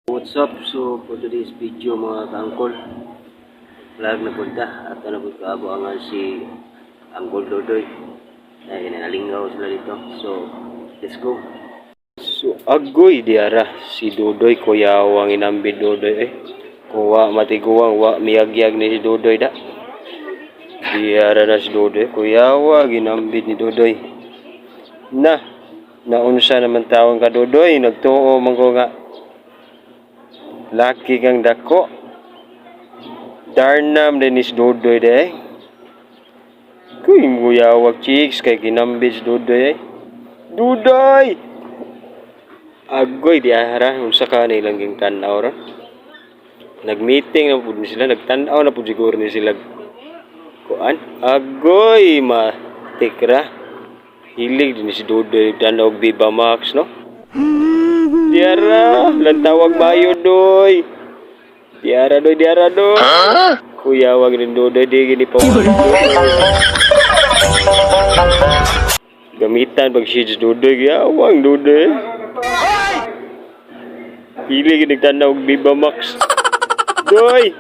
What's up? So for today's video mga ka-angkol, vlog na punta at ano po kaabangan si Angkol Dodoy ay nalingaw sila dito. So let's go. So agoy diara si Dodoy kuyawang inambid Dodoy kuwa matiguang wa miyagyag ni si Dodoy da. Diara na si Dodoy kuyawa ginambid ni Dodoy. Naunsa naman tawang ka Dodoy, nagtuo man ko nga laki kang dako. Darnam denis Dodoy de. Kuy nguyawag chicks kay ginambis Dodoy. Dodoy! Agoy diara unsa ka nilang ging tan-aw ra. Nag-meeting na pud sila, nagtan-aw na pud siguro ni sila. Kuan? Agoy matikra. Hilig din si Dodoy tan-aw Viva Max no. Diara, lantawag mayo doy. Diara doy. Kuya wag rin Dodoy di gini pa. Gamitan pag si Dodoy giyawang Dodoy. Pili gini tanaw Viva Max. Doy.